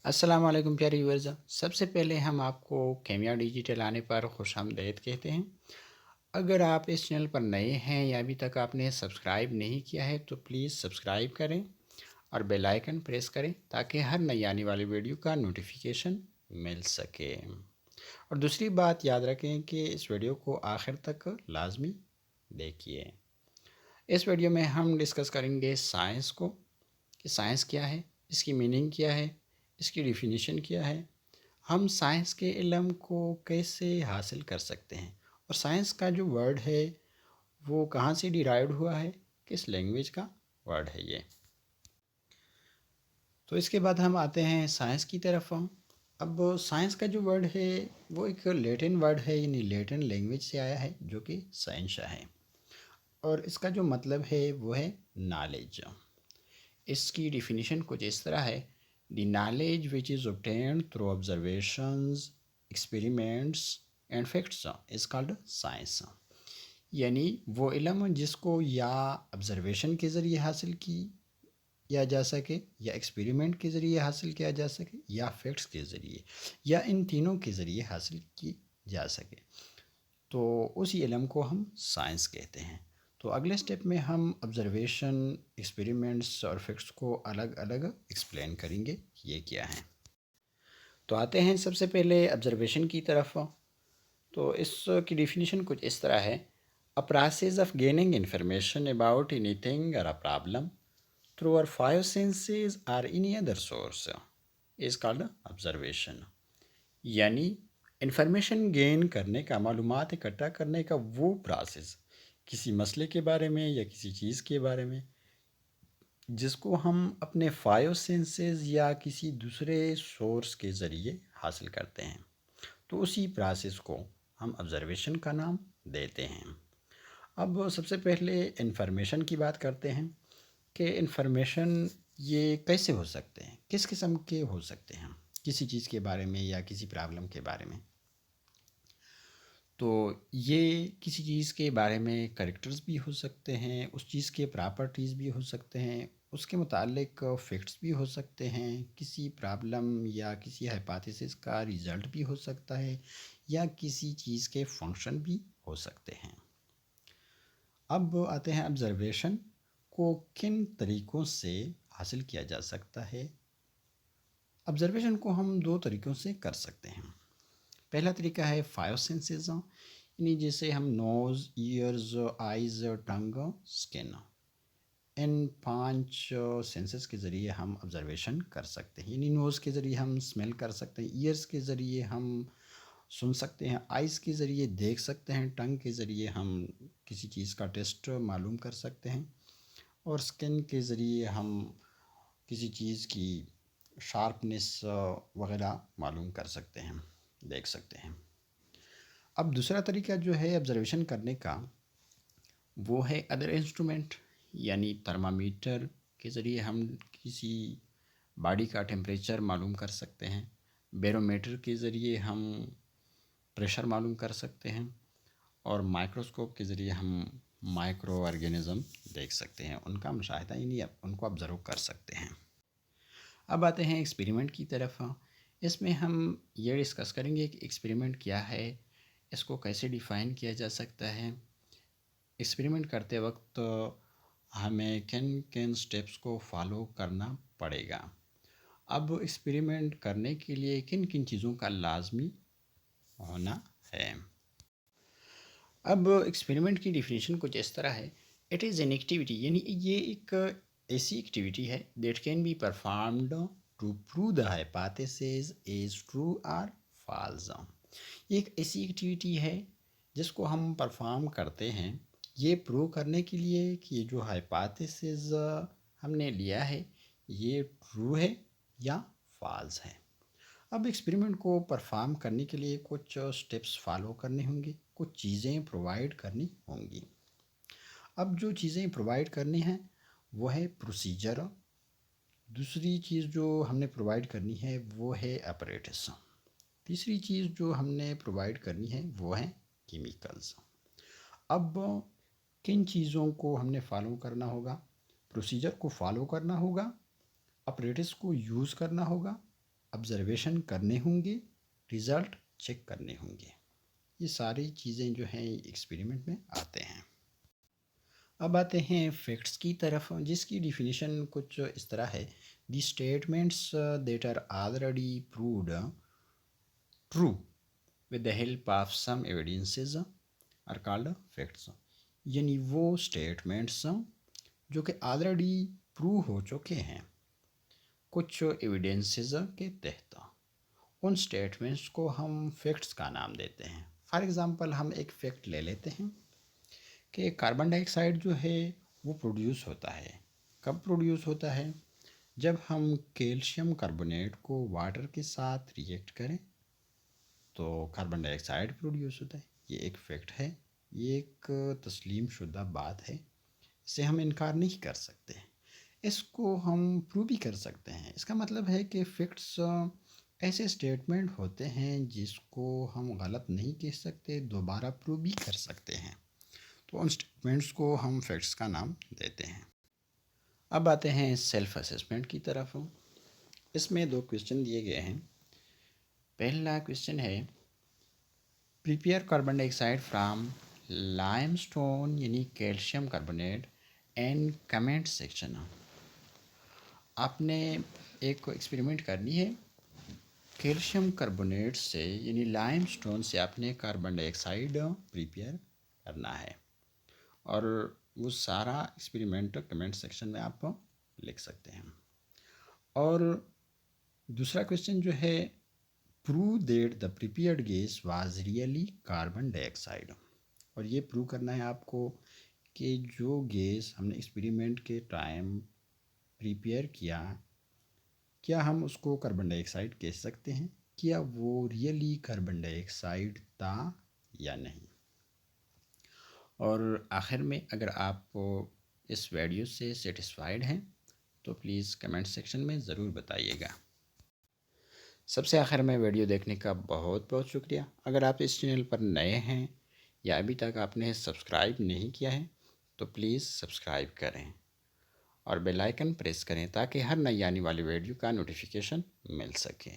अस्सलाम वालेकुम प्यारे व्यूअर्स। सबसे पहले हम आपको केमिया डिजिटल आने पर खुशामदीद कहते हैं। अगर आप इस चैनल पर नए हैं या अभी तक आपने सब्सक्राइब नहीं किया है तो प्लीज़ सब्सक्राइब करें और बेल आइकन प्रेस करें ताकि हर नई आने वाली वीडियो का नोटिफिकेशन मिल सके। और दूसरी बात याद रखें कि इस वीडियो को आखिर तक लाजमी देखिए। इस वीडियो में हम डिस्कस करेंगे साइंस को, कि साइंस क्या है, इसकी मीनिंग क्या है, इसकी डिफिनीशन क्या है, हम साइंस के इल्म को कैसे हासिल कर सकते हैं, और साइंस का जो वर्ड है वो कहाँ से डिराइव्ड हुआ है, किस लैंग्वेज का वर्ड है ये। तो इसके बाद हम आते हैं साइंस की तरफ। अब साइंस का जो वर्ड है वो एक लैटिन वर्ड है, यानी लैटिन लैंग्वेज से आया है जो कि साइंसा है, और इसका जो मतलब है वो है नॉलेज। इसकी डिफिनीशन कुछ इस तरह है: the knowledge which is obtained through observations, experiments and facts is called science. यानी वो इल्म जिसको या ऑब्जर्वेशन के ज़रिए हासिल किया जा सके, या एक्सपेरिमेंट के ज़रिए हासिल किया जा सके, या फैक्ट्स के ज़रिए, या इन तीनों के ज़रिए हासिल की जा सके, तो उसी इल्म को हम साइंस कहते हैं। तो अगले स्टेप में हम ऑब्जर्वेशन, एक्सपेरिमेंट्स और फैक्ट्स को अलग अलग एक्सप्लेन करेंगे ये क्या है। तो आते हैं सबसे पहले ऑब्जर्वेशन की तरफ। तो इसकी डिफिनीशन कुछ इस तरह है: a process of gaining information about anything और a problem through our five senses और any other source is called observation. यानी इंफॉर्मेशन गेन करने का, मालूमात इकट्ठा करने का वो प्रोसेस, किसी मसले के बारे में या किसी चीज़ के बारे में, जिसको हम अपने फाइव सेंसेस या किसी दूसरे सोर्स के ज़रिए हासिल करते हैं, तो उसी प्रोसेस को हम ऑब्ज़र्वेशन का नाम देते हैं। अब सबसे पहले इंफॉर्मेशन की बात करते हैं कि इंफॉर्मेशन ये कैसे हो सकते हैं, किस किस्म के हो सकते हैं, किसी चीज़ के बारे में या किसी प्रॉब्लम के बारे में। तो ये किसी चीज़ के बारे में कैरेक्टर्स भी हो सकते हैं, उस चीज़ के प्रॉपर्टीज़ भी हो सकते हैं, उसके मुतालिक फैक्ट्स भी हो सकते हैं, किसी प्रॉब्लम या किसी हाइपोथेसिस का रिज़ल्ट भी हो सकता है, या किसी चीज़ के फंक्शन भी हो सकते हैं। अब आते हैं ऑब्जर्वेशन को किन तरीक़ों से हासिल किया जा सकता है। ऑब्जर्वेशन को हम दो तरीक़ों से कर सकते हैं। पहला तरीका है फाइव सेंसेस, यानी जैसे हम नोज़, ईयर्स, आइज़, टंग, स्किन, इन पांच सेंसेस के ज़रिए हम ऑब्जर्वेशन कर सकते हैं। यानी नोज़ के ज़रिए हम स्मेल कर सकते हैं, ईयर्स के ज़रिए हम सुन सकते हैं, आइज़ के ज़रिए देख सकते हैं, टंग के ज़रिए हम किसी चीज़ का टेस्ट मालूम कर सकते हैं, और स्किन के ज़रिए हम किसी चीज़ की शार्पनेस वगैरह मालूम कर सकते हैं, देख सकते हैं। अब दूसरा तरीका जो है ऑब्ज़र्वेशन करने का वो है अदर इंस्ट्रूमेंट, यानी थर्मामीटर के ज़रिए हम किसी बॉडी का टेम्परेचर मालूम कर सकते हैं, बैरोमीटर के ज़रिए हम प्रेशर मालूम कर सकते हैं, और माइक्रोस्कोप के ज़रिए हम माइक्रो ऑर्गेनिज़म देख सकते हैं, उनका मुशाहिदा यानी उनको ऑब्ज़र्व कर सकते हैं। अब आते हैं एक्सपेरिमेंट की तरफ। इसमें हम ये डिस्कस करेंगे कि एक्सपेरिमेंट क्या है, इसको कैसे डिफ़ाइन किया जा सकता है, एक्सपेरिमेंट करते वक्त हमें किन किन स्टेप्स को फॉलो करना पड़ेगा। अब एक्सपेरिमेंट करने के लिए किन किन चीज़ों का लाजमी होना है। अब एक्सपेरिमेंट की डिफिनीशन कुछ इस तरह है: इट इज़ एन एक्टिविटी, यानी ये एक ऐसी एक्टिविटी है that can be performed to prove the hypothesis is true और फॉल्स। ये एक ऐसी एक्टिविटी है जिसको हम परफॉर्म करते हैं ये प्रूव करने के लिए कि ये जो हाइपोथेसिस हमने लिया है ये ट्रू है या फॉल्स है। अब एक्सपेरिमेंट को परफॉर्म करने के लिए कुछ स्टेप्स फॉलो करने होंगे, कुछ चीज़ें प्रोवाइड करनी होंगी। अब जो चीज़ें प्रोवाइड करनी हैं वो है प्रोसीजर। दूसरी चीज़ जो हमने प्रोवाइड करनी है वो है अपरेटस। तीसरी चीज़ जो हमने प्रोवाइड करनी है वो है केमिकल्स। अब किन चीज़ों को हमने फॉलो करना होगा? प्रोसीजर को फॉलो करना होगा, अपरेटस को यूज़ करना होगा, ऑब्ज़र्वेशन करने होंगे, रिज़ल्ट चेक करने होंगे। ये सारी चीज़ें जो हैं एक्सपेरिमेंट में आते हैं। अब आते हैं फैक्ट्स की तरफ, जिसकी डिफिनीशन कुछ इस तरह है: the statements that are already proved true with the help of some evidences are called facts. यानी वो स्टेटमेंट्स जो कि ऑलरेडी प्रूव हो चुके हैं कुछ एविडेंसेस के तहत, उन स्टेटमेंट्स को हम फैक्ट्स का नाम देते हैं। फॉर एग्ज़ाम्पल हम एक फैक्ट ले लेते हैं कि कार्बन डाइऑक्साइड जो है वो प्रोड्यूस होता है। कब प्रोड्यूस होता है? जब हम कैल्शियम कार्बोनेट को वाटर के साथ रिएक्ट करें तो कार्बन डाइऑक्साइड प्रोड्यूस होता है। ये एक फैक्ट है, ये एक तस्लीम शुदा बात है, इसे हम इनकार नहीं कर सकते। इसको हम प्रूव भी कर सकते हैं। इसका मतलब है कि फैक्ट्स ऐसे स्टेटमेंट होते हैं जिसको हम गलत नहीं कह सकते, दोबारा प्रूव भी कर सकते हैं। तो उन स्टेटमेंट्स को हम फैक्ट्स का नाम देते हैं। अब आते हैं सेल्फ असेसमेंट की तरफ। इसमें 2 क्वेश्चन दिए गए हैं। पहला क्वेश्चन है prepare carbon dioxide from limestone यानी calcium carbonate and comment section. आपने एक एक्सपेरिमेंट करनी है, कैल्शियम कार्बोनेट से यानी लाइमस्टोन से आपने कार्बन डाइऑक्साइड प्रिपेयर करना है और वो सारा एक्सपेरिमेंट कमेंट सेक्शन में आप लिख सकते हैं। और दूसरा क्वेश्चन जो है prove that the prepared gas was really carbon dioxide. और ये प्रूव करना है आपको कि जो गैस हमने एक्सपेरिमेंट के टाइम प्रिपेयर किया, क्या हम उसको कार्बन डाइऑक्साइड कह सकते हैं, क्या वो रियली कार्बन डाइऑक्साइड था या नहीं। और आखिर में अगर आप इस वीडियो से सेटिस्फाइड हैं तो प्लीज़ कमेंट सेक्शन में ज़रूर बताइएगा। सबसे आखिर में वीडियो देखने का बहुत बहुत शुक्रिया। अगर आप इस चैनल पर नए हैं या अभी तक आपने सब्सक्राइब नहीं किया है तो प्लीज़ सब्सक्राइब करें और बेल आइकन प्रेस करें ताकि हर नई आने वाली वीडियो का नोटिफिकेशन मिल सके।